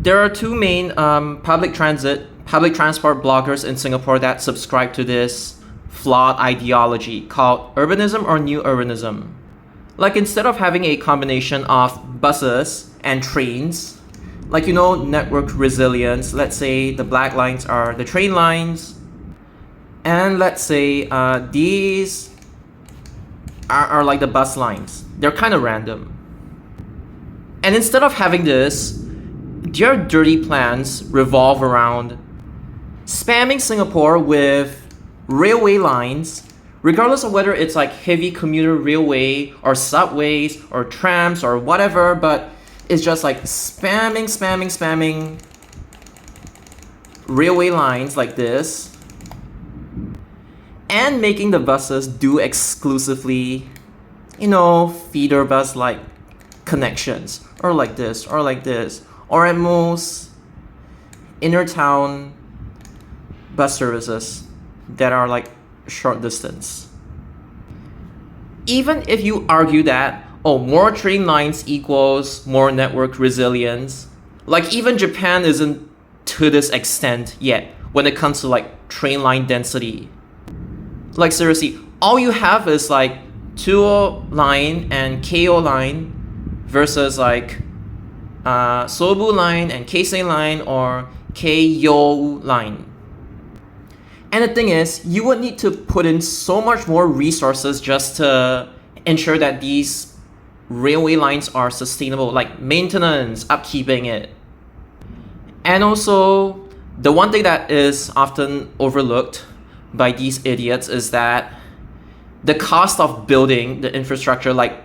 There are two main public transport bloggers in Singapore that subscribe to this flawed ideology called urbanism or new urbanism. Like, instead of having a combination of buses and trains, like, network resilience, let's say the black lines are the train lines, and let's say these are like the bus lines. They're kind of random. And instead of having this, their dirty plans revolve around spamming Singapore with railway lines, regardless of whether it's like heavy commuter railway or subways or trams or whatever, but it's just like spamming railway lines like this, and making the buses do exclusively, feeder bus like connections, or like this, or at most inner town bus services that are like short distance. Even if you argue that, more train lines equals more network resilience, like even Japan isn't to this extent yet when it comes to like train line density. Like, seriously, all you have is like 2O line and KO line versus like Sobu line and Keisei line or Keio line. And the thing is, you would need to put in so much more resources just to ensure that these railway lines are sustainable, like maintenance, upkeeping it. And also, the one thing that is often overlooked by these idiots is that the cost of building the infrastructure, like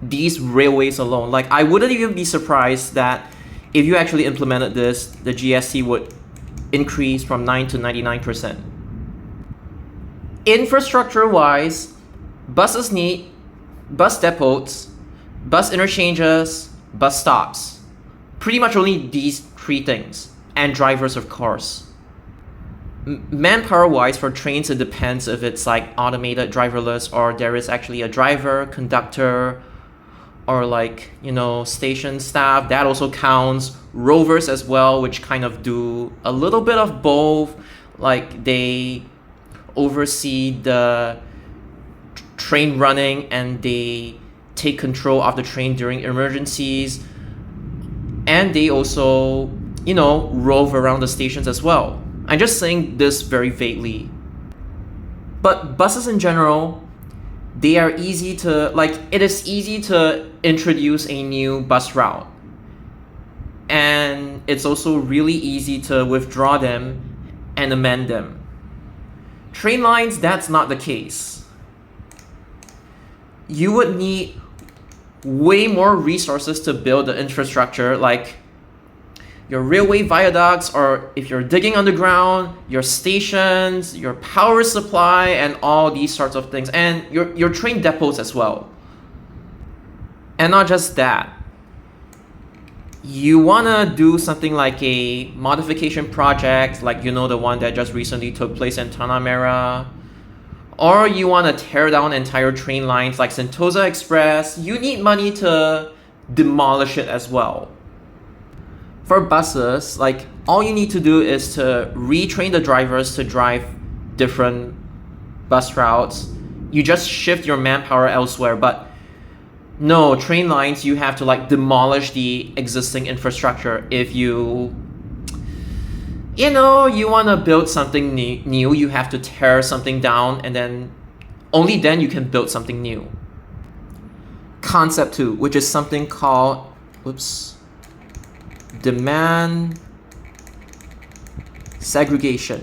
these railways alone, like I wouldn't even be surprised that if you actually implemented this, the GST would increase from 9 to 99%. Infrastructure wise, buses need bus depots, bus interchanges, bus stops. Pretty much only these three things, and drivers, of course. Manpower wise, for trains, it depends if it's like automated driverless or there is actually a driver, conductor, or like, station staff. That also counts. Rovers as well, which kind of do a little bit of both. Like, they oversee the train running and they take control of the train during emergencies, and they also rove around the stations as well. I'm just saying this very vaguely, but buses in general, they are easy to, like, it is easy to introduce a new bus route, and it's also really easy to withdraw them and amend them. Train lines, that's not the case. You would need way more resources to build the infrastructure, like your railway viaducts, or if you're digging underground, your stations, your power supply, and all these sorts of things, and your train depots as well. And not just that, you wanna do something like a modification project, like the one that just recently took place in Tanah Merah, or you wanna tear down entire train lines like Sentosa Express, you need money to demolish it as well. For buses, like, all you need to do is to retrain the drivers to drive different bus routes. You just shift your manpower elsewhere. But no, train lines, you have to like demolish the existing infrastructure. If you want to build something new, you have to tear something down, and then only then you can build something new. Concept 2, which is something called demand segregation.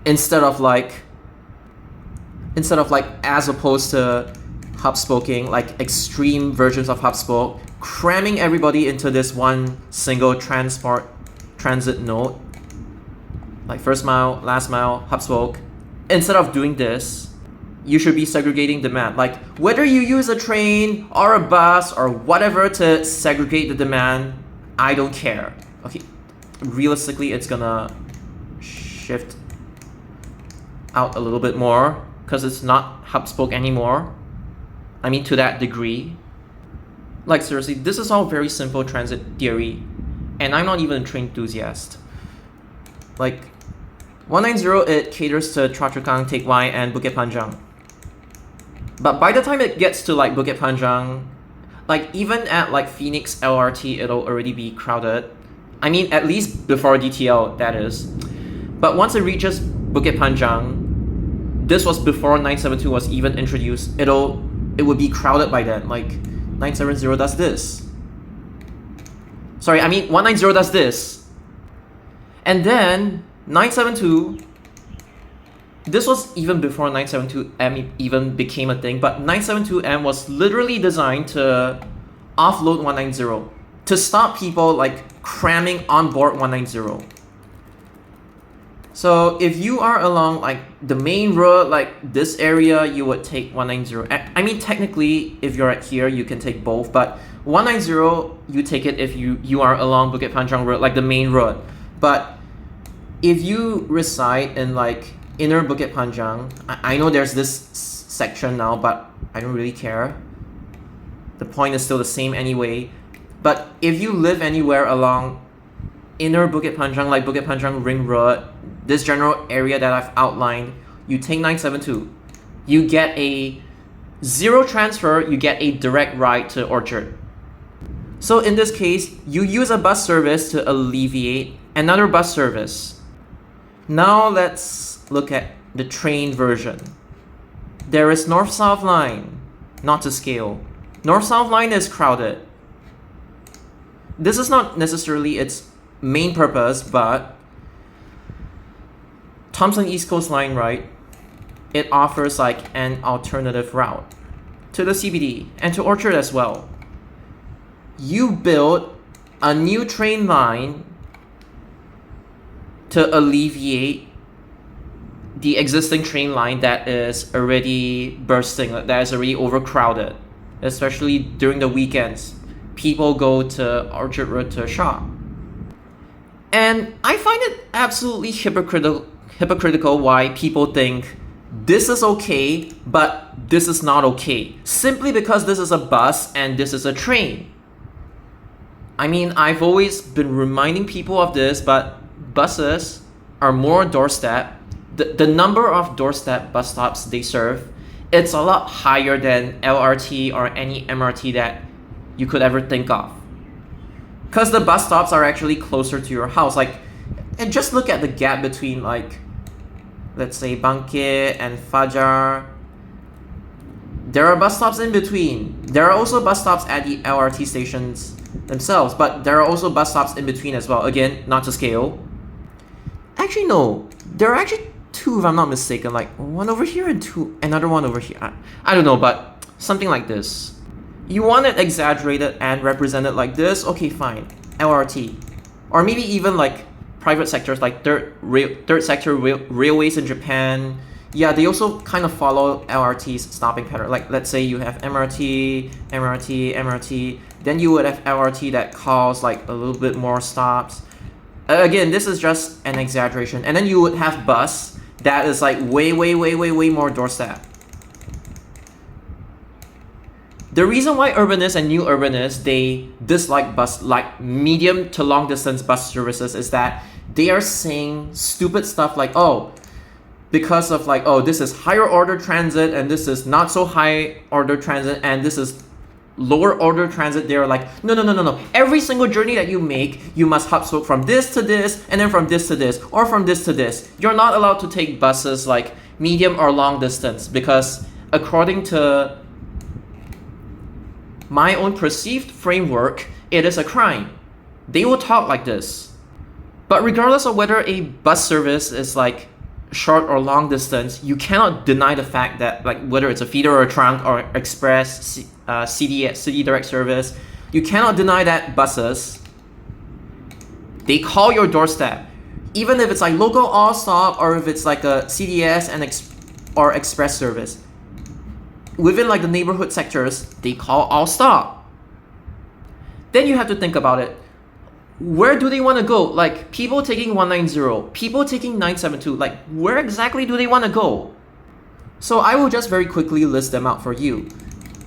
Instead of like as opposed to hub spoking, like extreme versions of hub spoke, cramming everybody into this one single transit node, like first mile, last mile, hub spoke. Instead of doing this, you should be segregating demand. Like, whether you use a train or a bus or whatever to segregate the demand, I don't care. Okay, realistically, it's gonna shift out a little bit more because it's not hub spoke anymore. I mean, to that degree. Like seriously, this is all very simple transit theory, and I'm not even a train enthusiast. Like 190, it caters to Chua Chu Kang, Teck Whye, and Bukit Panjang. But by the time it gets to like Bukit Panjang, like even at like Phoenix LRT, it'll already be crowded. I mean, at least before DTL, that is. But once it reaches Bukit Panjang, this was before 972 was even introduced, it would be crowded by then. Like 970 does this. Sorry, I mean 190 does this. And then 972, this was even before 972M even became a thing, but 972M was literally designed to offload 190, to stop people like cramming on board 190. So if you are along like the main road, like this area, you would take 190. I mean, technically, if you're at here, you can take both, but 190, you take it if you are along Bukit Panjang Road, like the main road. But if you reside in like inner Bukit Panjang, I know there's this section now, but I don't really care. The point is still the same anyway. But if you live anywhere along inner Bukit Panjang, like Bukit Panjang Ring Road, this general area that I've outlined, you take 972. You get a zero transfer, you get a direct ride to Orchard. So in this case, you use a bus service to alleviate another bus service. Now let's look at the train version. There is North-South Line, not to scale. North-South Line is crowded. This is not necessarily its main purpose, but Thomson East Coast Line, right? It offers like an alternative route to the CBD and to Orchard as well. You build a new train line to alleviate the existing train line that is already bursting, that is already overcrowded, especially during the weekends. People go to Orchard Road to shop. And I find it absolutely hypocritical why people think this is okay, but this is not okay, simply because this is a bus and this is a train. I mean, I've always been reminding people of this, but buses are more doorstep. The number of doorstep bus stops they serve, it's a lot higher than LRT or any MRT that you could ever think of. Because the bus stops are actually closer to your house. Like, and just look at the gap between like, let's say Bangkit and Fajar. There are bus stops in between. There are also bus stops at the LRT stations themselves, but there are also bus stops in between as well. Again, not to scale. Actually, no. There are actually two, if I'm not mistaken. Like one over here and another one over here. I don't know, but something like this. You want it exaggerated and represented like this? Okay, fine. LRT. Or maybe even like private sectors like third sector railways in Japan. Yeah, they also kind of follow LRT's stopping pattern. Like let's say you have MRT, then you would have LRT that calls like a little bit more stops. Again, this is just an exaggeration. And then you would have bus that is like way more doorstep. The reason why urbanists and new urbanists, they dislike medium to long distance bus services is that they are saying stupid stuff like, oh, because of like, oh, this is higher order transit and this is not so high order transit and this is lower order transit. They're like, no. Every single journey that you make, you must hop swoop from this to this and then from this to this or from this to this. You're not allowed to take buses like medium or long distance because according to my own perceived framework, it is a crime. They will talk like this. But regardless of whether a bus service is like short or long distance, you cannot deny the fact that like whether it's a feeder or a trunk or express, City Direct service, you cannot deny that buses, they call your doorstep. Even if it's like local all stop or if it's like a CDS and or express service. Within like the neighborhood sectors, they call all stop. Then you have to think about it. Where do they want to go? Like people taking 190, people taking 972, like where exactly do they want to go? So I will just very quickly list them out for you.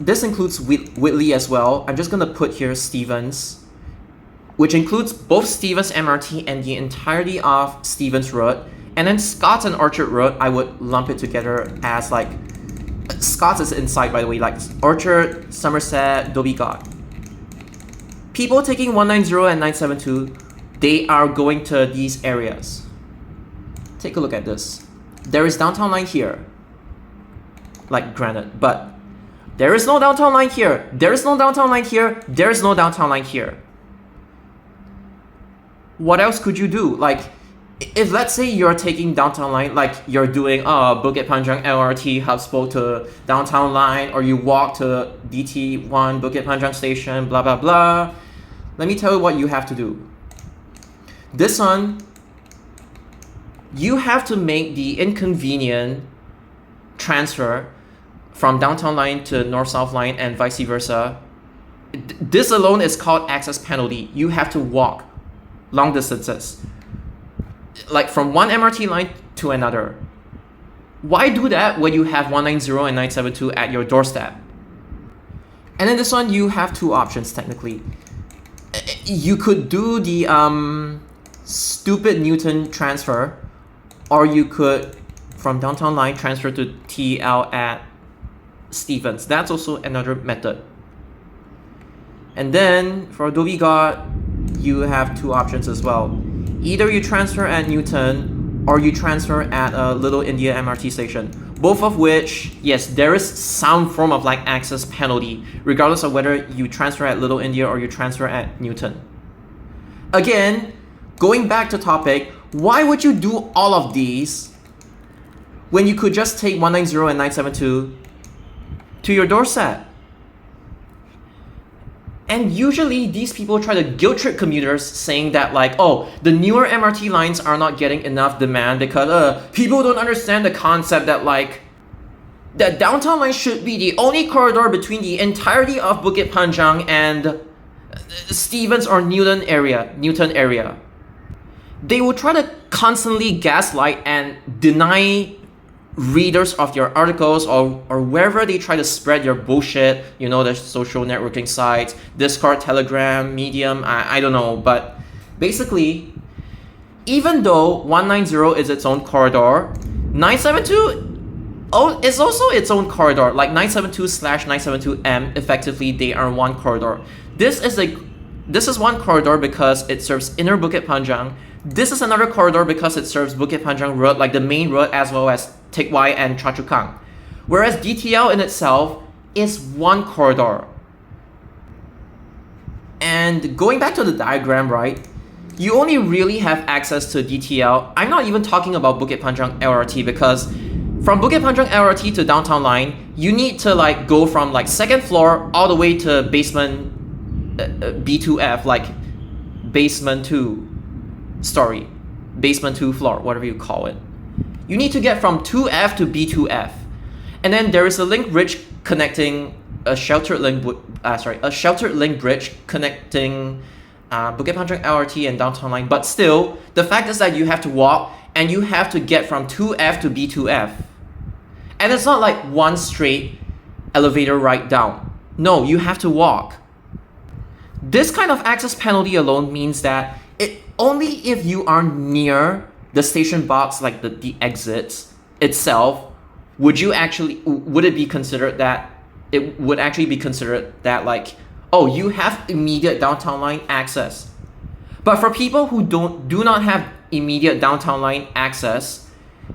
this includes Whitley as well. I'm just gonna put here Stevens, which includes both Stevens MRT and the entirety of Stevens Road. And then Scott's and Orchard Road, I would lump it together as like, Scott's is inside, by the way, like Orchard, Somerset, Dobie-Gott. People taking 190 and 972, they are going to these areas. Take a look at this. There is downtown line here, like granted, but there is no downtown line here. There is no downtown line here. There is no downtown line here. What else could you do? Like, if let's say you're taking downtown line, like you're doing Bukit Panjang LRT hub spoke to downtown line, or you walk to DT1 Bukit Panjang station, blah blah blah. Let me tell you what you have to do. This one, you have to make the inconvenient transfer from downtown line to north-south line and vice versa. This alone is called access penalty. You have to walk long distances, like from one MRT line to another. Why do that when you have 190 and 972 at your doorstep? And then this one, you have two options technically. You could do the stupid Newton transfer, or you could from downtown line transfer to TL at Stevens. That's also another method. And then for Dobie-Gott, you have two options as well. Either you transfer at Newton or you transfer at a Little India MRT station. Both of which, yes, there is some form of like access penalty, regardless of whether you transfer at Little India or you transfer at Newton. Again, going back to topic, why would you do all of these when you could just take 190 and 972 to your doorstep? And usually these people try to guilt trip commuters, saying that like, oh, the newer MRT lines are not getting enough demand because people don't understand the concept that like the downtown line should be the only corridor between the entirety of Bukit Panjang and Stevens or Newton area. They will try to constantly gaslight and deny readers of your articles or wherever they try to spread your bullshit, you know, the social networking sites, Discord, Telegram, Medium, I don't know. But basically, even though 190 is its own corridor, 972 is also its own corridor. Like 972/972M, effectively they are one corridor. This is one corridor because it serves inner Bukit Panjang. This is another corridor because it serves Bukit Panjang Road, like the main road, as well as Teck Whye and Choa Chu Kang. Whereas DTL in itself is one corridor. And going back to the diagram, right, you only really have access to DTL. I'm not even talking about Bukit Panjang LRT, because from Bukit Panjang LRT to downtown line, you need to like go from like second floor all the way to basement B2F, like basement 2 story, basement 2 floor, whatever you call it. You need to get from 2F to B2F. And then there is a link bridge connecting a sheltered link bridge connecting Bukit Panjang LRT and downtown line. But still, the fact is that you have to walk and you have to get from 2F to B2F. And it's not like one straight elevator ride down. No, you have to walk. This kind of access penalty alone means that only if you are near the station box, like the exits itself, would it be considered that it would actually be considered that like, oh, you have immediate downtown line access. But for people who do not have immediate downtown line access,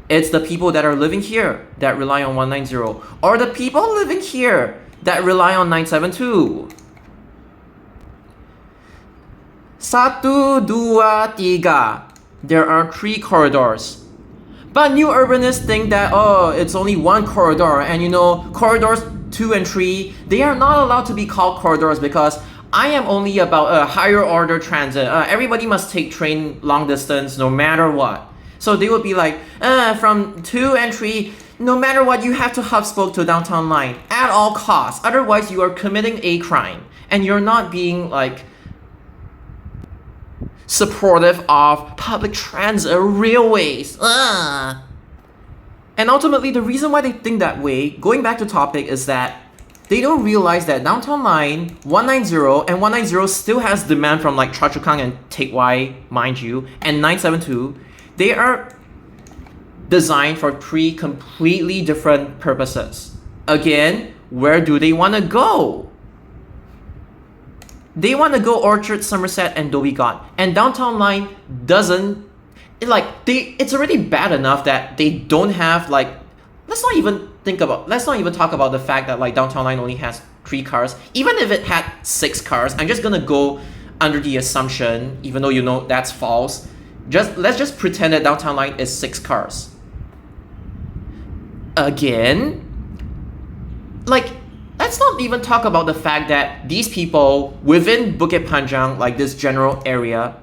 it's the people that are living here that rely on 190, or the people living here that rely on 972. 1, 2, 3. There are 3 corridors. But new urbanists think that, oh, it's only one corridor, and you know, corridors 2 and 3, they are not allowed to be called corridors because I am only about a higher order transit. Everybody must take train long distance no matter what. So they would be like, from 2 and 3, no matter what, you have to hub spoke to downtown line at all costs. Otherwise, you are committing a crime, and you're not being like supportive of public transit railways. And ultimately, the reason why they think that way, going back to topic, is that They don't realize that Downtown Line 190 and 190 still has demand from like Chua Chu Kang and Teck Whye, mind you, and 972. They are designed for three completely different purposes. Again, where do they want to go? They want to go Orchard, Somerset, and Dhoby Ghaut. And Downtown Line doesn't, it's already bad enough that they don't have like, let's not even talk about the fact that like Downtown Line only has 3 cars. Even if it had 6 cars, I'm just gonna go under the assumption, even though you know that's false, let's just pretend that Downtown Line is 6 cars. Again, like, let's not even talk about the fact that these people within Bukit Panjang, like this general area,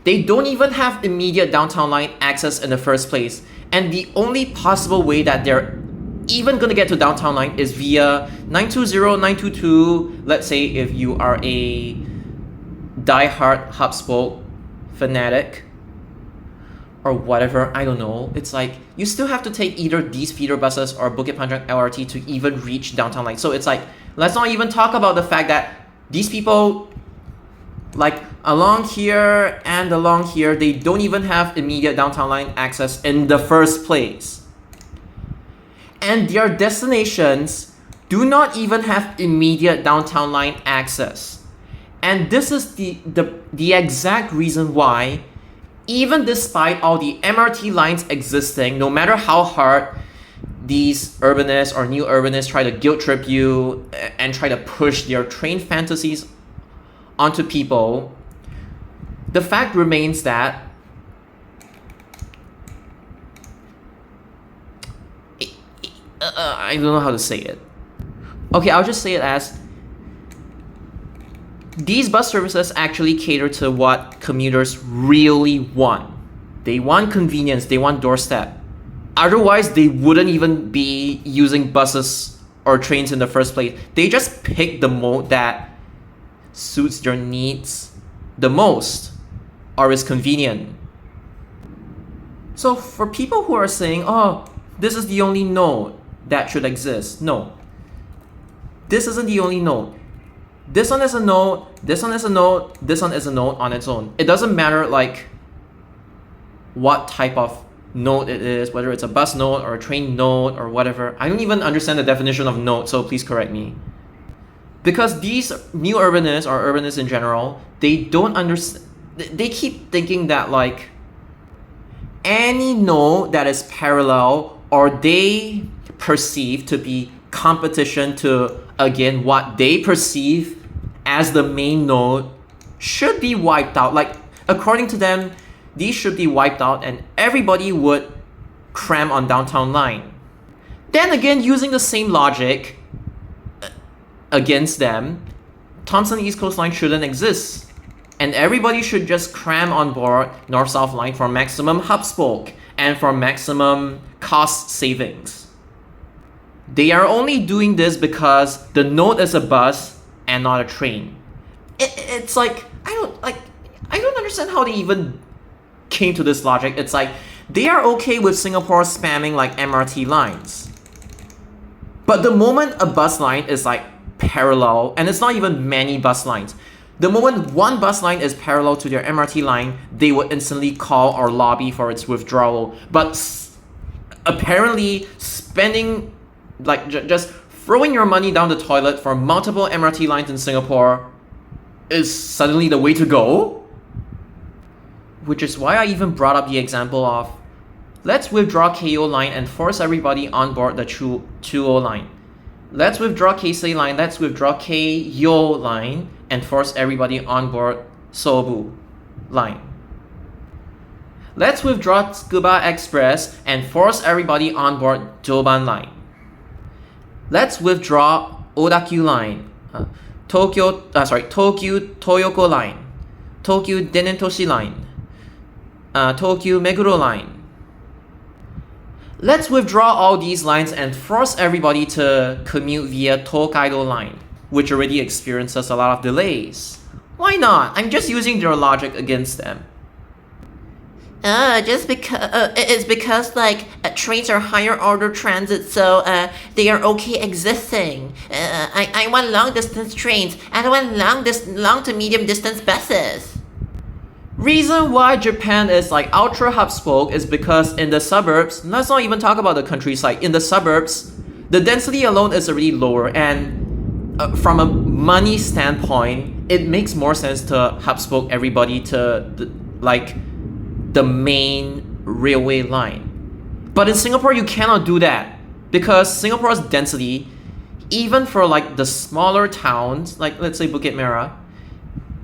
they don't even have immediate Downtown Line access in the first place. And the only possible way that they're even gonna get to Downtown Line is via 920, 922. Let's say if you are a diehard hub-spoke fanatic or whatever, I don't know. It's like you still have to take either these feeder buses or Bukit Panjang LRT to even reach Downtown Line. So it's like, let's not even talk about the fact that these people, like along here and along here, they don't even have immediate Downtown Line access in the first place. And their destinations do not even have immediate Downtown Line access. And this is the exact reason why, even despite all the MRT lines existing, no matter how hard these urbanists or new urbanists try to guilt trip you and try to push their train fantasies onto people, the fact remains that I don't know how to say it. Okay, I'll just say it as these bus services actually cater to what commuters really want. They want convenience, they want doorstep. Otherwise, they wouldn't even be using buses or trains in the first place. They just pick the mode that suits their needs the most or is convenient. So for people who are saying, oh, this is the only node that should exist, no. This isn't the only node. This one is a node, this one is a node, this one is a node on its own. It doesn't matter like what type of node it is, whether it's a bus node or a train node or whatever. I don't even understand the definition of node, so please correct me. Because these new urbanists or urbanists in general, they don't understand, they keep thinking that like any node that is parallel or they perceive to be competition to, again, what they perceive as the main node should be wiped out. Like, according to them, these should be wiped out and everybody would cram on Downtown Line. Then again, using the same logic against them, Thomson East Coast Line shouldn't exist. And everybody should just cram on board North-South Line for maximum hub spoke and for maximum cost savings. They are only doing this because the node is a bus and not a train. It's like, I don't understand how they even came to this logic. It's like, they are okay with Singapore spamming like MRT lines. But the moment a bus line is like parallel, and it's not even many bus lines, the moment one bus line is parallel to their MRT line, they would instantly call or lobby for its withdrawal. But apparently spending, like just throwing your money down the toilet for multiple MRT lines in Singapore is suddenly the way to go? Which is why I even brought up the example of, let's withdraw KO line and force everybody on board the 2O line. Let's withdraw KC line, let's withdraw KYO line and force everybody on board Sobu line. Let's withdraw Tsukuba Express and force everybody on board Joban line. Let's withdraw Odakyu line, Tokyu Toyoko line, Tokyu Denentoshi line, Tokyu Meguro line. Let's withdraw all these lines and force everybody to commute via Tokaido line, which already experiences a lot of delays. Why not? I'm just using their logic against them. Just because it's because like trains are higher order transit, so they are okay existing. I want long distance trains. I don't want long to medium distance buses. Reason why Japan is like ultra hub spoke is because in the suburbs, let's not even talk about the countryside, in the suburbs, the density alone is already lower, and from a money standpoint, it makes more sense to hub spoke everybody to the main railway line. But in Singapore, you cannot do that because Singapore's density, even for like the smaller towns, like let's say Bukit Merah,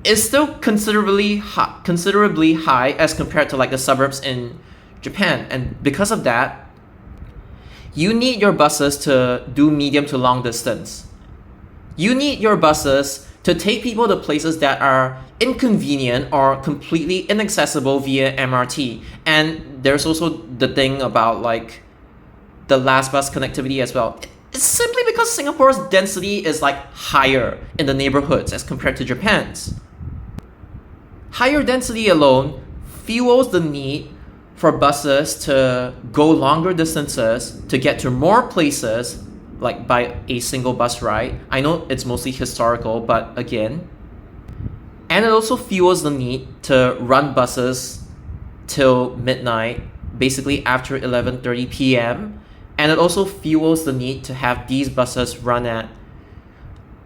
is still considerably high as compared to like the suburbs in Japan. And because of that, you need your buses to do medium to long distance. You need your buses to take people to places that are inconvenient or completely inaccessible via MRT. And there's also the thing about like the last bus connectivity as well. It's simply because Singapore's density is like higher in the neighborhoods as compared to Japan's. Higher density alone fuels the need for buses to go longer distances to get to more places, like by a single bus ride. I know it's mostly historical, but again. And it also fuels the need to run buses till midnight, basically after 11:30 p.m. And it also fuels the need to have these buses run at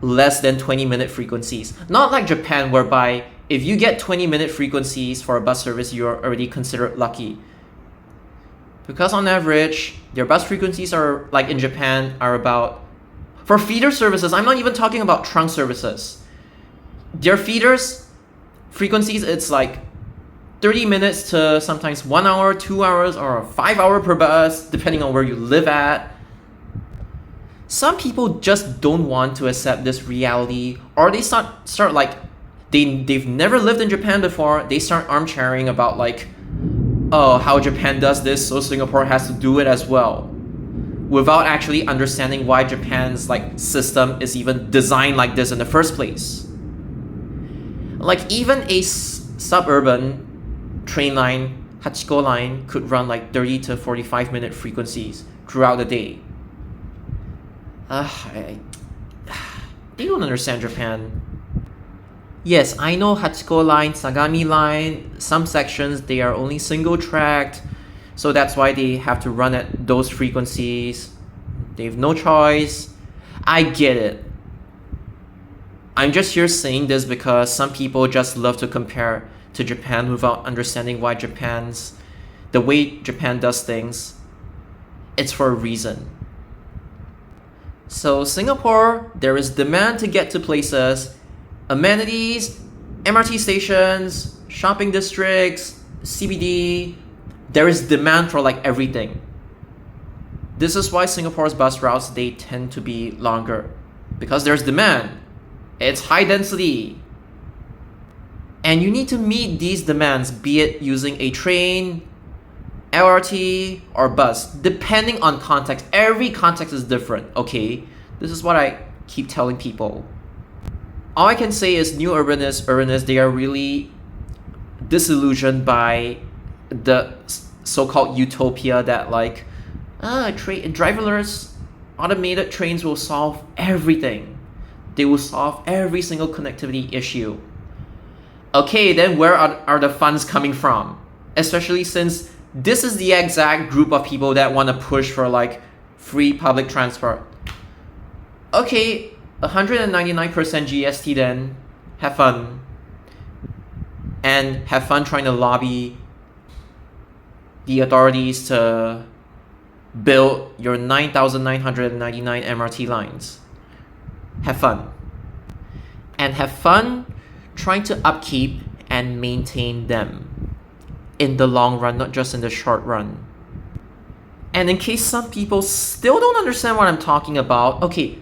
less than 20-minute frequencies. Not like Japan, whereby if you get 20-minute frequencies for a bus service, you're already considered lucky. Because on average, their bus frequencies are, like in Japan, are about... For feeder services, I'm not even talking about trunk services. Their feeders frequencies, it's like 30 minutes to sometimes 1 hour, 2 hours, or 5 hours per bus, depending on where you live at. Some people just don't want to accept this reality, or they start like, they've never lived in Japan before, they start armchairing about like, oh, how Japan does this, so Singapore has to do it as well, without actually understanding why Japan's like system is even designed like this in the first place. Like even a suburban train line, Hachiko line, could run like 30 to 45 minute frequencies throughout the day. They don't understand Japan. Yes, I know Hachiko line, Sagami line, some sections they are only single tracked, so that's why they have to run at those frequencies. They have no choice. I get it. I'm just here saying this because some people just love to compare to Japan without understanding why the way Japan does things, it's for a reason. So Singapore, there is demand to get to places, amenities, MRT stations, shopping districts, CBD. There is demand for like everything. This is why Singapore's bus routes, they tend to be longer, because there's demand. It's high density. And you need to meet these demands, be it using a train, LRT, or bus, depending on context. Every context is different, okay? This is what I keep telling people. All I can say is new urbanists, they are really disillusioned by the so-called utopia that like, driverless automated trains will solve everything. They will solve every single connectivity issue. Okay, then where are the funds coming from? Especially since this is the exact group of people that want to push for like free public transport. Okay, 199% GST then, have fun. And have fun trying to lobby the authorities to build your 9,999 MRT lines. Have fun. And have fun trying to upkeep and maintain them in the long run, not just in the short run. And in case some people still don't understand what I'm talking about, okay,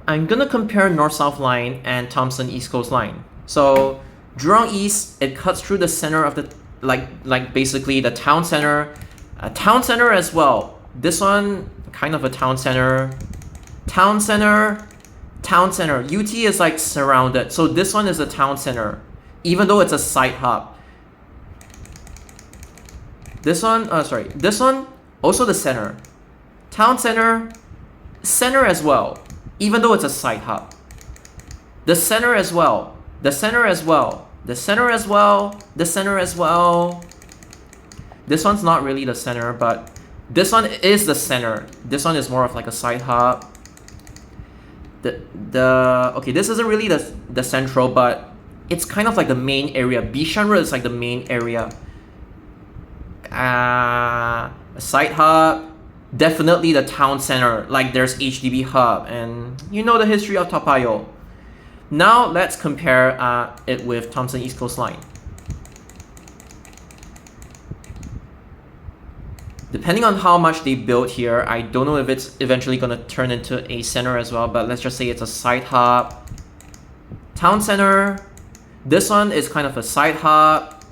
I'm gonna compare North-South Line and Thomson East Coast Line. So Jurong East, it cuts through the center of the, like basically the town center. A town center as well. This one, kind of a town center. Town center. UT is like surrounded. So this one is a town center, even though it's a side hub. This one, sorry, this one, also the center. Town center, center as well, even though it's a side hub. The center as well, the center as well, the center as well, the center as well. This one's not really the center, but this one is the center. This one is more of like a side hub. Okay, this isn't really the central, but it's kind of like the main area. Bishan Road is like the main area. A side hub, definitely the town center. Like there's HDB hub, and you know the history of Toa Payoh. Now let's compare it with Thomson East Coast Line. Depending on how much they build here, I don't know if it's eventually going to turn into a center as well, but let's just say it's a side hub. Town center. This one is kind of a side hub.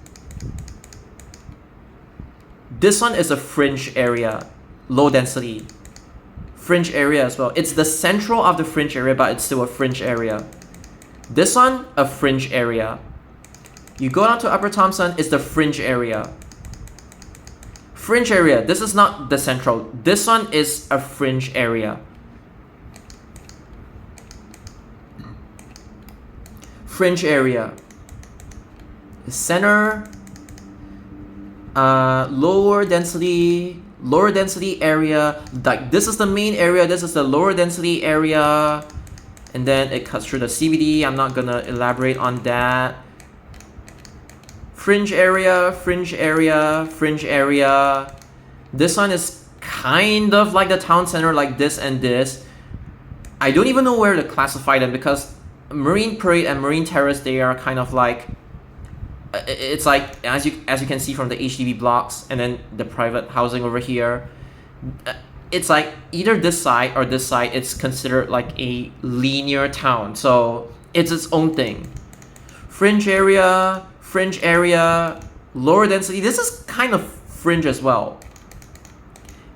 This one is a fringe area, low density. Fringe area as well. It's the central of the fringe area, but it's still a fringe area. This one, a fringe area. You go down to Upper Thomson, it's the fringe area. Fringe area, this is not the central. This one is a fringe area. Fringe area. Center. Lower density area. Like this is the main area, this is the lower density area. And then it cuts through the CBD. I'm not gonna elaborate on that. Fringe area, fringe area, fringe area. This one is kind of like the town center, like this and this. I don't even know where to classify them because Marine Parade and Marine Terrace, they are kind of like, it's like as you can see from the HDB blocks and then the private housing over here. It's like either this side or this side, it's considered like a linear town. So it's its own thing. Fringe area, lower density. This is kind of fringe as well.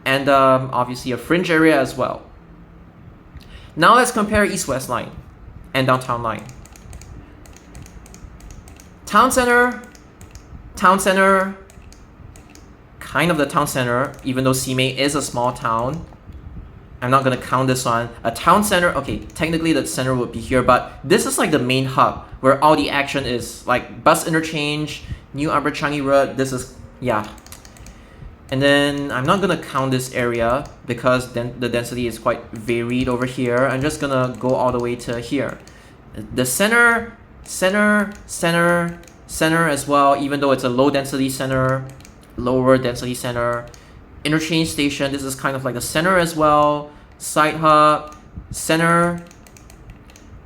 And obviously a fringe area as well. Now let's compare East-West Line and Downtown Line. Town center, kind of the town center, even though Simei is a small town. I'm not gonna count this one. A town center, okay, technically the center would be here, but this is like the main hub where all the action is, like bus interchange, New Upper Changi Road, this is, yeah. And then I'm not gonna count this area because then the density is quite varied over here. I'm just gonna go all the way to here. The center as well, even though it's a low density center, lower density center. Interchange station, this is kind of like the center as well. Side hub, center,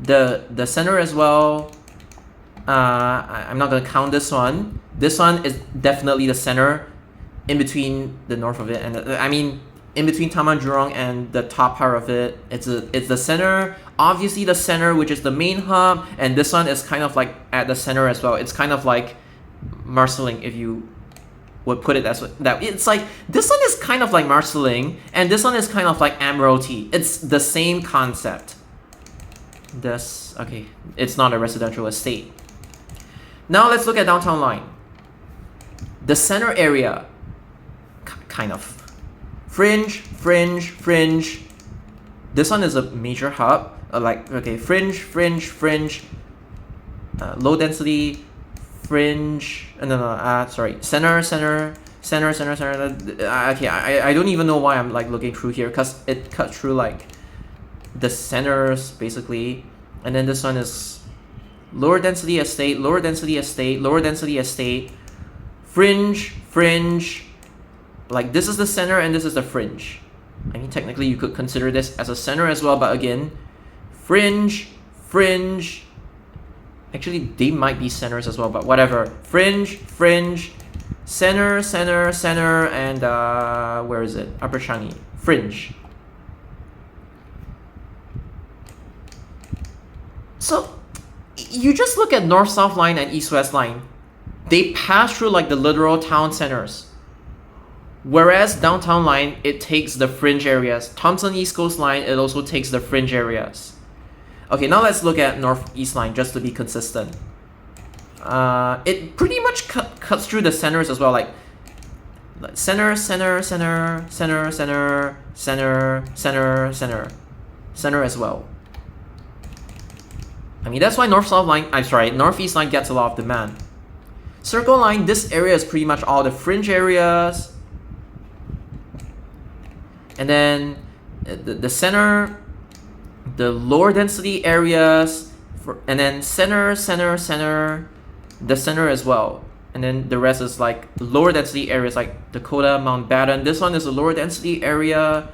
the center as well. I'm not gonna count this one. This one is definitely the center, in between the north of it and in between Taman Jurong and the top part of it. It's the center. Obviously the center, which is the main hub, and this one is kind of like at the center as well. It's kind of like Marsiling, if you would put it as that. It's like this one is kind of like Marsiling, and this one is kind of like Admiralty. It's the same concept. This, okay, it's not a residential estate. Now let's look at Downtown Line. The center area, kind of. Fringe. This one is a major hub. Fringe. Low density. Fringe. Center. Okay, I don't even know why I'm like looking through here because it cuts through like the centers basically. And then this one is lower density estate. Fringe. Like this is the center and this is the fringe. I mean, technically you could consider this as a center as well, but again, fringe. Actually, they might be centers as well, but whatever. Fringe, center, and where is it? Upper Changi. Fringe. So, you just look at North-South Line and East-West Line. They pass through like the literal town centers. Whereas Downtown Line, it takes the fringe areas. Thomson East Coast Line, it also takes the fringe areas. Okay, now let's look at North-East Line just to be consistent. It pretty much cuts through the centers as well. Like center, center, center, center, center, center, center, center, center as well. I mean, that's why North-South line, I'm sorry, Northeast line gets a lot of demand. Circle line, this area is pretty much all the fringe areas. And then the center, the lower density areas, and then center, center, center, the center as well. And then the rest is like lower density areas like Dakota, Mountbatten. This one is a lower density area.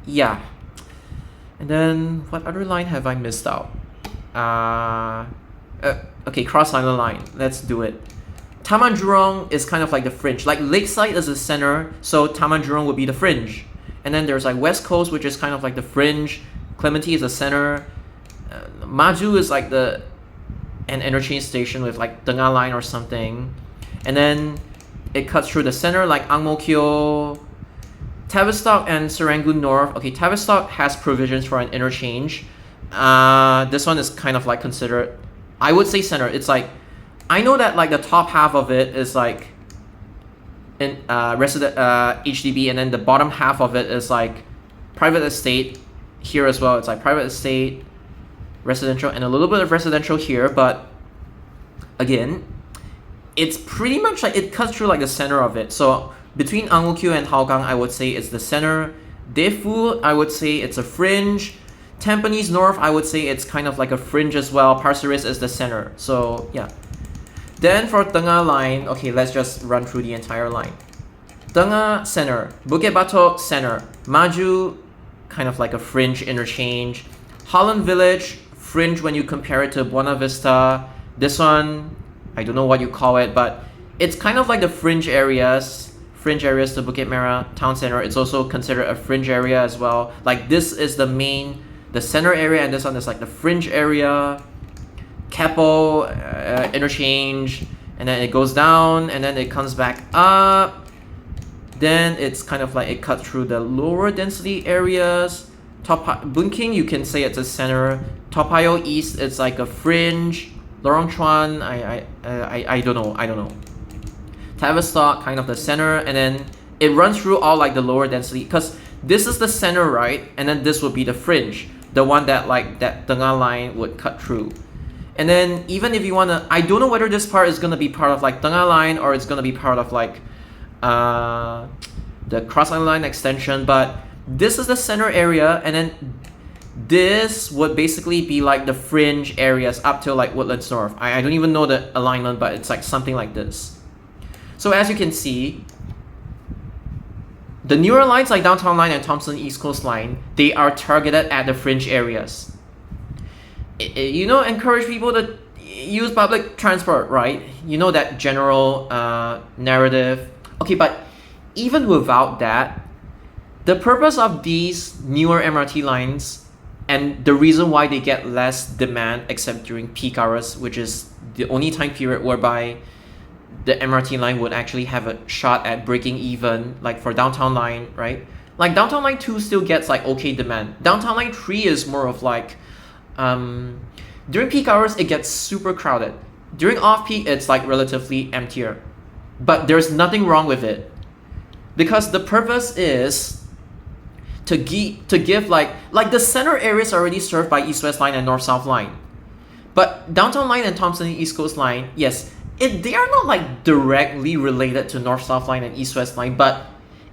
Yeah. And then what other line have I missed out? Okay, Cross Island line. Let's do it. Taman Jurong is kind of like the fringe. Like Lakeside is the center, so Taman Jurong would be the fringe. And then there's like West Coast, which is kind of like the fringe. Clementi is the center. Maju is like an interchange station with like Tengah line or something. And then it cuts through the center like Ang Mo Kio. Tavistock and Serangoon North. Okay, Tavistock has provisions for an interchange. This one is kind of like considered, I would say center. It's like, I know that like the top half of it is like in resident HDB, and then the bottom half of it is like private estate. Here as well, it's like private estate, residential, and a little bit of residential here. But again, it's pretty much like it cuts through like the center of it. So between Ang Mo Kio and Hougang, I would say it's the center. Defu, I would say it's a fringe. Tampines North, I would say it's kind of like a fringe as well. Pasir Ris is the center. So yeah. Then for Tengah line, okay, let's just run through the entire line. Tengah, center. Bukit Batok, center. Maju, kind of like a fringe interchange. Holland Village, fringe when you compare it to Buena Vista. This one, I don't know what you call it, but it's kind of like the fringe areas. Fringe areas to Bukit Merah Town Center. It's also considered a fringe area as well. Like this is the main, the center area, and this one is like the fringe area. Keppel, interchange, and then it goes down, and then it comes back up. Then it's kind of like it cuts through the lower density areas. Boon King, you can say it's a center. Toa Payoh East, it's like a fringe. Lorong Chuan, I don't know. Tavistock, kind of the center, and then it runs through all like the lower density, because this is the center, right? And then this would be the fringe, the one that like that Tengah line would cut through. And then even if you wanna, I don't know whether this part is gonna be part of like Tengah line or it's gonna be part of like the Cross Island line extension, but this is the center area, and then this would basically be like the fringe areas up till like Woodlands North. I don't even know the alignment, but it's like something like this. So as you can see, the newer lines like Downtown Line and Thomson East Coast Line, they are targeted at the fringe areas. You know, encourage people to use public transport, right? You know that general narrative. Okay, but even without that, the purpose of these newer MRT lines and the reason why they get less demand except during peak hours, which is the only time period whereby the MRT line would actually have a shot at breaking even, like for Downtown Line, right? Like Downtown Line 2 still gets like okay demand. Downtown Line 3 is more of like, during peak hours, it gets super crowded. During off-peak, it's like relatively emptier. But there's nothing wrong with it. Because the purpose is to give like the center areas are already served by East-West Line and North-South Line. But Downtown Line and Thomson East Coast Line, yes, they are not like directly related to North-South Line and East-West Line, but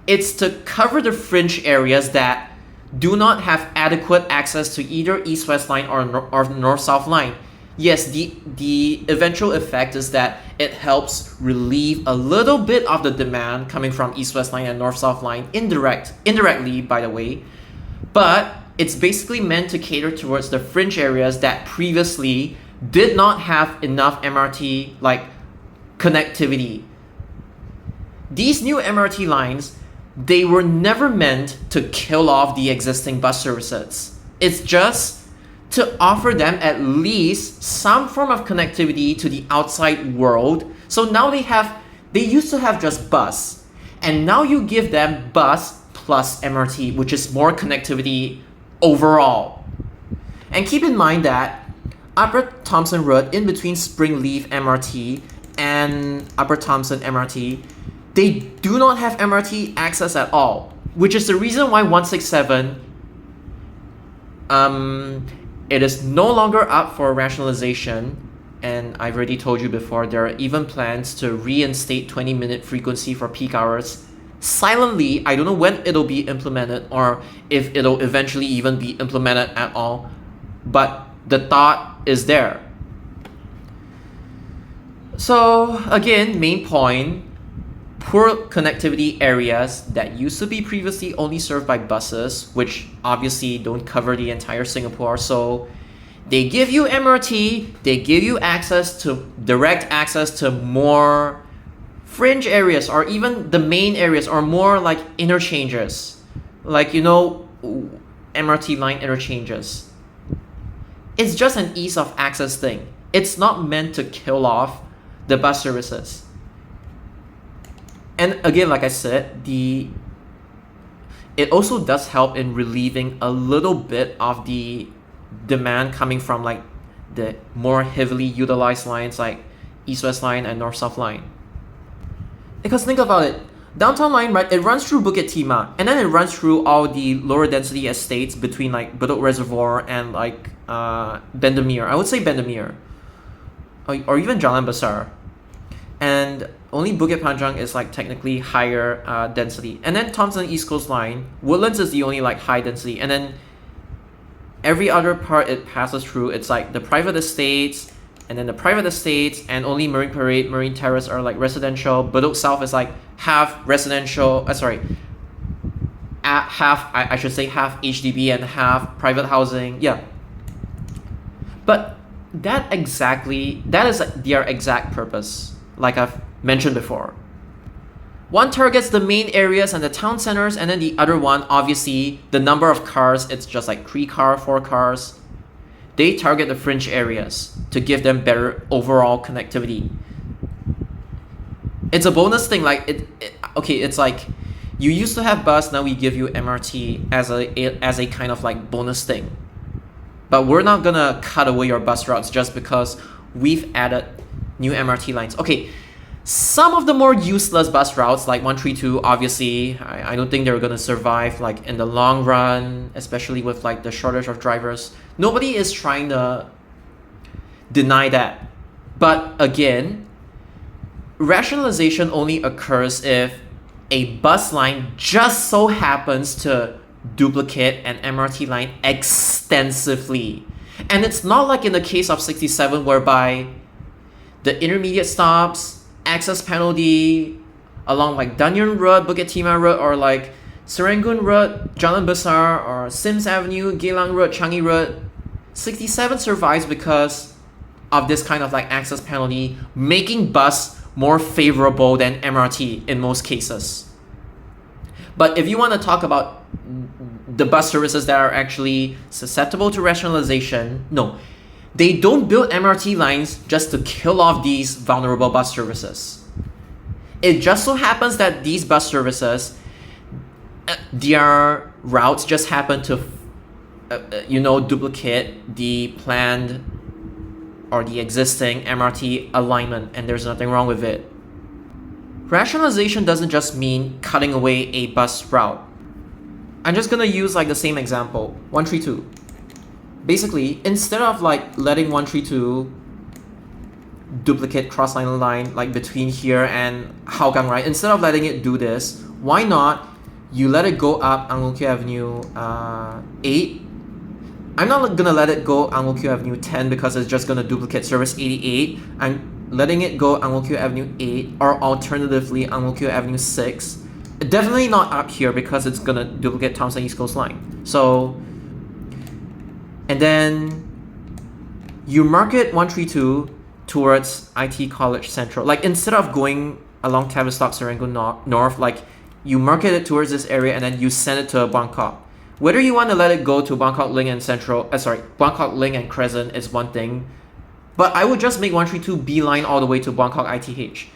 it's to cover the fringe areas that do not have adequate access to either East-West Line or North-South Line. Yes, the eventual effect is that it helps relieve a little bit of the demand coming from East-West Line and North-South Line indirectly, by the way. But it's basically meant to cater towards the fringe areas that previously did not have enough MRT like connectivity. These new MRT lines, they were never meant to kill off the existing bus services. It's just to offer them at least some form of connectivity to the outside world. So now they used to have just bus, and now you give them bus plus MRT, which is more connectivity overall. And keep in mind that Upper Thomson Road, in between Springleaf MRT and Upper Thomson MRT, They do not have MRT access at all, which is the reason why 167 it is no longer up for rationalization. And I've already told you before, there are even plans to reinstate 20-minute frequency for peak hours silently. I don't know when it'll be implemented or if it'll eventually even be implemented at all, but the thought is there. So again, main point, poor connectivity areas that used to be previously only served by buses, which obviously don't cover the entire Singapore, so they give you MRT, they give you direct access to more fringe areas or even the main areas or more like interchanges. Like, MRT line interchanges. It's just an ease of access thing. It's not meant to kill off the bus services. And again, like I said, it also does help in relieving a little bit of the demand coming from like the more heavily utilized lines like East-West Line and North-South Line. Because think about it, Downtown Line, right, it runs through Bukit Timah and then it runs through all the lower density estates between like Bedok Reservoir and like Bendemeer. I would say Bendemeer or even Jalan Besar. And only Bukit Panjang is like technically higher density. And then Thomson East Coast Line, Woodlands is the only like high density. And then every other part it passes through, it's like the private estates, and then the private estates, and only Marine Parade, Marine Terrace are like residential. Bedok South is like half residential, half HDB and half private housing. Yeah. But that is their exact purpose, like I've mentioned before. One targets the main areas and the town centers, and then the other one, obviously, the number of cars, it's just like 3 cars, 4 cars. They target the fringe areas to give them better overall connectivity. It's a bonus thing, like it's like you used to have bus, now we give you MRT as a kind of like bonus thing. But we're not gonna cut away your bus routes just because we've added new MRT lines. Okay, some of the more useless bus routes like 132, obviously, I don't think they're gonna survive like in the long run, especially with like the shortage of drivers. Nobody is trying to deny that. But again, rationalization only occurs if a bus line just so happens to duplicate an MRT line extensively. And it's not like in the case of 67 whereby the intermediate stops, access panel D along like Danyon Road, Bukit Timah Road, or like Serangoon Road, Jalan Besar, or Sims Avenue, Geylang Road, Changi Road. 67 survives because of this kind of like access panel D, making bus more favorable than MRT in most cases. But if you want to talk about the bus services that are actually susceptible to rationalization, no. They don't build MRT lines just to kill off these vulnerable bus services. It just so happens that these bus services, their routes just happen to, duplicate the planned or the existing MRT alignment, and there's nothing wrong with it. Rationalization doesn't just mean cutting away a bus route. I'm just gonna use like the same example, 132. Basically, instead of like letting 132 duplicate cross-line line like between here and Hougang, right? Instead of letting it do this, why not you let it go up Ang Mo Kio Avenue 8? I'm not gonna let it go Ang Mo Kio Avenue 10 because it's just gonna duplicate service 88. I'm letting it go Ang Mo Kio Avenue 8, or alternatively Ang Mo Kio Avenue 6. Definitely not up here because it's gonna duplicate Thomson East Coast Line. So, and then you market 132 towards IT College Central. Like instead of going along Tavistock, Serangoon North, like you market it towards this area and then you send it to Bangkok. Whether you want to let it go to Bangkok Link and Bangkok Link and Crescent is one thing, but I would just make 132 beeline all the way to Bangkok ITH.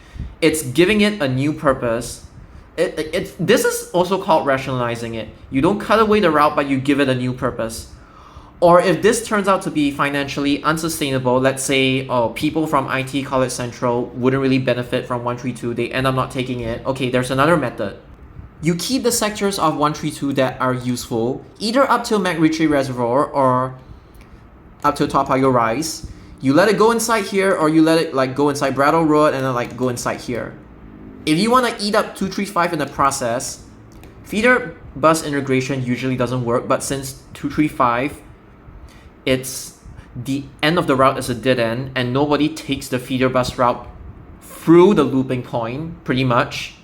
It's giving it a new purpose. This is also called rationalizing it. You don't cut away the route, but you give it a new purpose. Or if this turns out to be financially unsustainable, let's say people from IT College Central wouldn't really benefit from 132, they end up not taking it. Okay, there's another method. You keep the sectors of 132 that are useful, either up till McRitchie Reservoir or up to Toa Payoh Rise. You let it go inside here, or you let it like go inside Brattle Road and then like go inside here. If you want to eat up 235 in the process, feeder bus integration usually doesn't work, but since 235, it's the end of the route is a dead end and nobody takes the feeder bus route through the looping point, pretty much.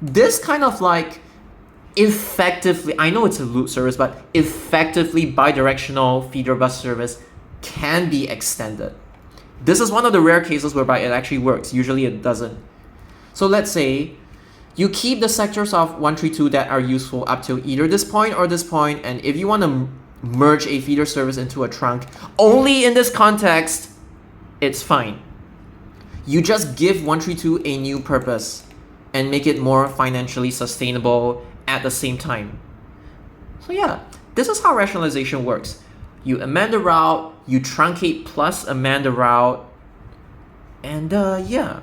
This kind of like effectively, I know it's a loop service, but effectively bidirectional feeder bus service can be extended. This is one of the rare cases whereby it actually works. Usually it doesn't. So let's say you keep the sectors of 132 that are useful up to either this point or this point, and if you want to merge a feeder service into a trunk, only in this context, it's fine. You just give 132 a new purpose and make it more financially sustainable at the same time. So yeah, this is how rationalization works. You amend the route, you truncate plus amend the route, and yeah.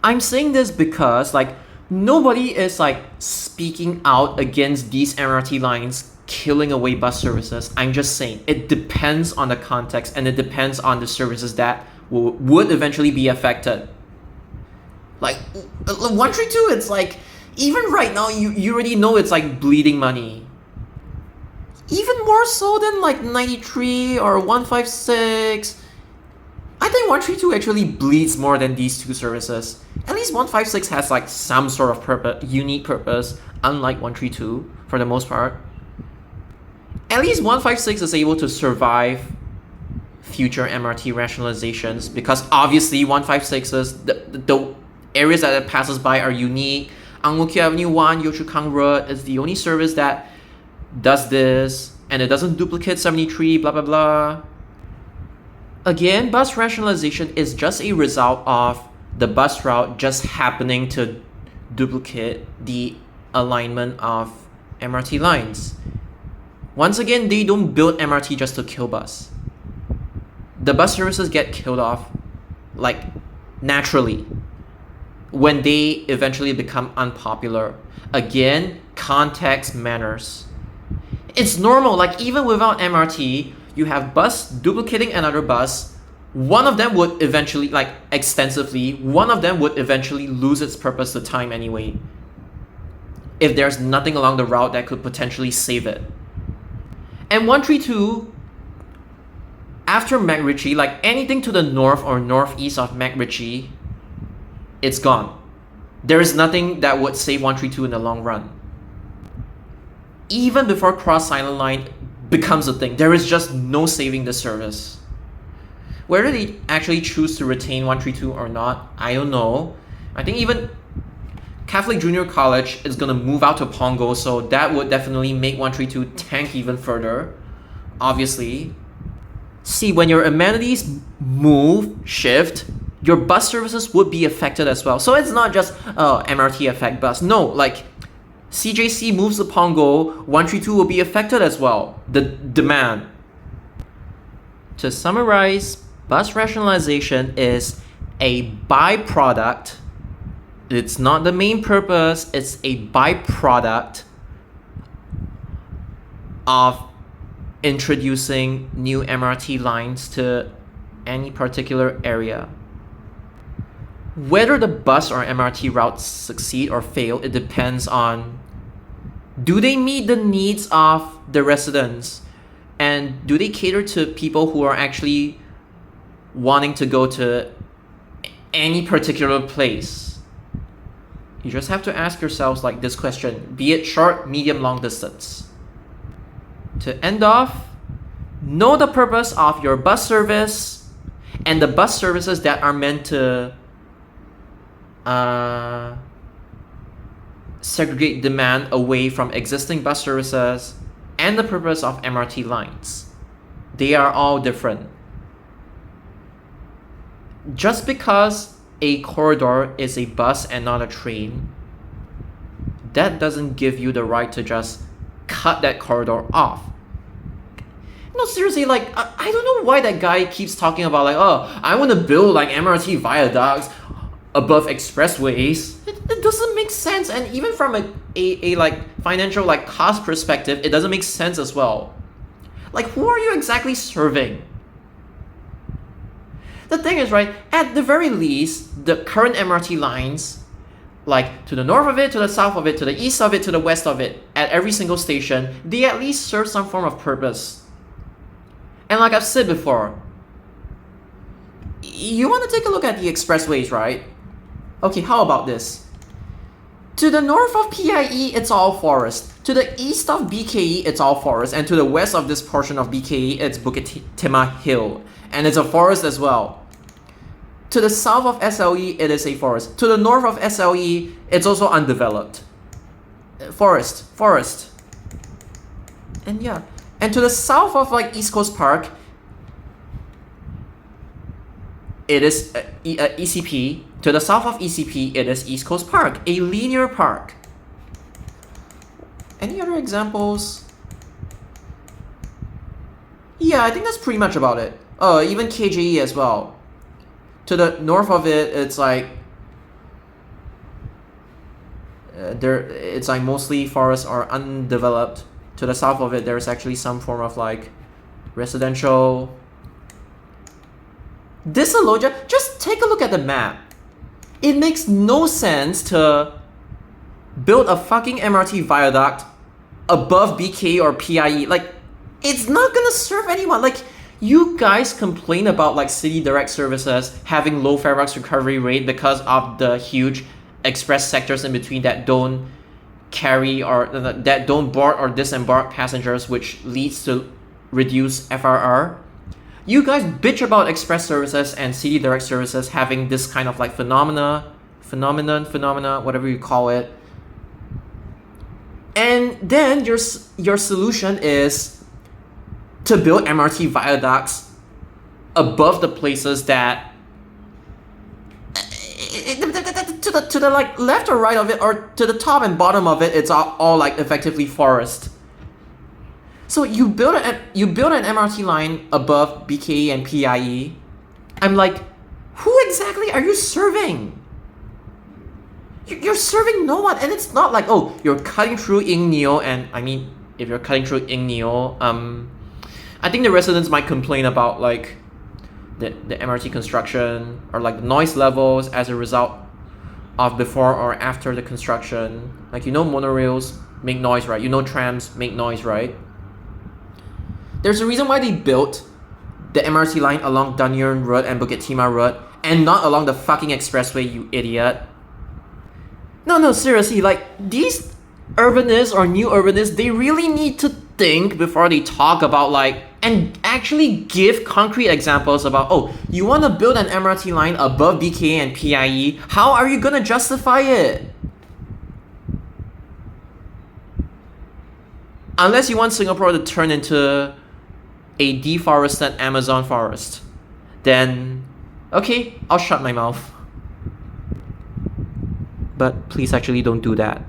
I'm saying this because like nobody is like speaking out against these MRT lines killing away bus services. I'm just saying it depends on the context and it depends on the services that would eventually be affected. Like 132, it's like even right now you already know it's like bleeding money. Even more so than like 93 or 156. I think 132 actually bleeds more than these two services. At least 156 has like some sort of purpose, unique purpose, unlike 132 for the most part. At least 156 is able to survive future MRT rationalizations because obviously 156's the areas that it passes by are unique. Ang Mo Kio Avenue 1, Yio Chu Kang Road is the only service that does this, and it doesn't duplicate 73, blah blah blah. Again, bus rationalization is just a result of the bus route just happening to duplicate the alignment of MRT lines. Once again, they don't build MRT just to kill bus. The bus services get killed off like naturally when they eventually become unpopular. Again, context matters. It's normal, like even without MRT, you have bus duplicating another bus. One of them would eventually, like extensively, one of them would eventually lose its purpose to time anyway. If there's nothing along the route that could potentially save it. And 132, after McRitchie, like anything to the north or northeast of McRitchie, it's gone. There is nothing that would save 132 in the long run. Even before Cross Island Line becomes a thing, there is just no saving the service. Whether they actually choose to retain 132 or not, I don't know. I think even Catholic Junior College is going to move out to Pongo, so that would definitely make 132 tank even further, obviously. See, when your amenities move, shift, your bus services would be affected as well. So it's not just MRT affect bus. No, like CJC moves to Pongo, 132 will be affected as well. The demand. To summarize, bus rationalization is a byproduct. It's not the main purpose, it's a byproduct of introducing new MRT lines to any particular area. Whether the bus or MRT routes succeed or fail, it depends on, do they meet the needs of the residents? And do they cater to people who are actually wanting to go to any particular place? You just have to ask yourselves like this question, be it short, medium, long distance. To end off, know the purpose of your bus service and the bus services that are meant to segregate demand away from existing bus services and the purpose of MRT lines. They are all different. Just because a corridor is a bus and not a train, that doesn't give you the right to just cut that corridor off. No, seriously, like, I don't know why that guy keeps talking about, like, oh, I want to build, like, MRT viaducts above expressways. It doesn't make sense, and even from a like, financial, like, cost perspective, it doesn't make sense as well. Like, who are you exactly serving? The thing is, right, at the very least, the current MRT lines, like, to the north of it, to the south of it, to the east of it, to the west of it, at every single station, they at least serve some form of purpose. And like I've said before, you want to take a look at the expressways, right? Okay, how about this? To the north of PIE, it's all forest. To the east of BKE, it's all forest. And to the west of this portion of BKE, it's Bukit Timah Hill. And it's a forest as well. To the south of SLE, it is a forest. To the north of SLE, it's also undeveloped. Forest. And yeah. And to the south of, like, East Coast Park, it is ECP. To the south of ECP, it is East Coast Park, a linear park. Any other examples? Yeah, I think that's pretty much about it. Oh, even KJE as well. To the north of it, it's like it's like mostly forests are undeveloped. To the south of it, there's actually some form of, like, residential. Disalloja, just take a look at the map. It makes no sense to build a fucking MRT viaduct above BK or PIE. Like, it's not gonna serve anyone. Like, you guys complain about, like, city direct services having low fare box recovery rate because of the huge express sectors in between that don't carry or that don't board or disembark passengers, which leads to reduced FRR. You guys bitch about express services and city direct services having this kind of, like, phenomena, whatever you call it. And then your solution is to build MRT viaducts above the places that to the like left or right of it, or to the top and bottom of it, it's all like effectively forest. So you build an MRT line above BKE and PIE. I'm like, who exactly are you serving? You're serving no one, and it's not like, oh, you're cutting through Ing Neo, and I mean, if you're cutting through Ing Neo, I think the residents might complain about, like, the MRT construction, or, like, the noise levels as a result of before or after the construction. Like, you know, monorails make noise, right? You know, trams make noise, right? There's a reason why they built the MRT line along Dunyurn Road and Bukit Timah Road, and not along the fucking expressway, you idiot. No, seriously, like, these urbanists or new urbanists, they really need to think before they talk about, like, and actually give concrete examples about, oh, you want to build an MRT line above BKA and PIE, how are you gonna justify it? Unless you want Singapore to turn into a deforested Amazon forest, then, okay, I'll shut my mouth. But please actually don't do that.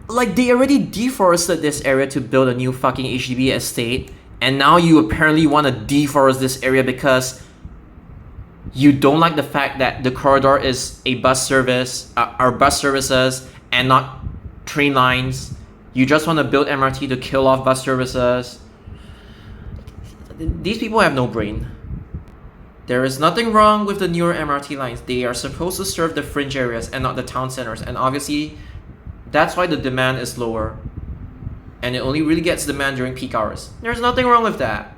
Like, they already deforested this area to build a new fucking HDB estate, and now you apparently want to deforest this area because you don't like the fact that the corridor is a bus service, or bus services, and not train lines. You just want to build MRT to kill off bus services. These people have no brain. There is nothing wrong with the newer MRT lines. They are supposed to serve the fringe areas and not the town centers. And obviously, that's why the demand is lower. And it only really gets demand during peak hours. There's nothing wrong with that.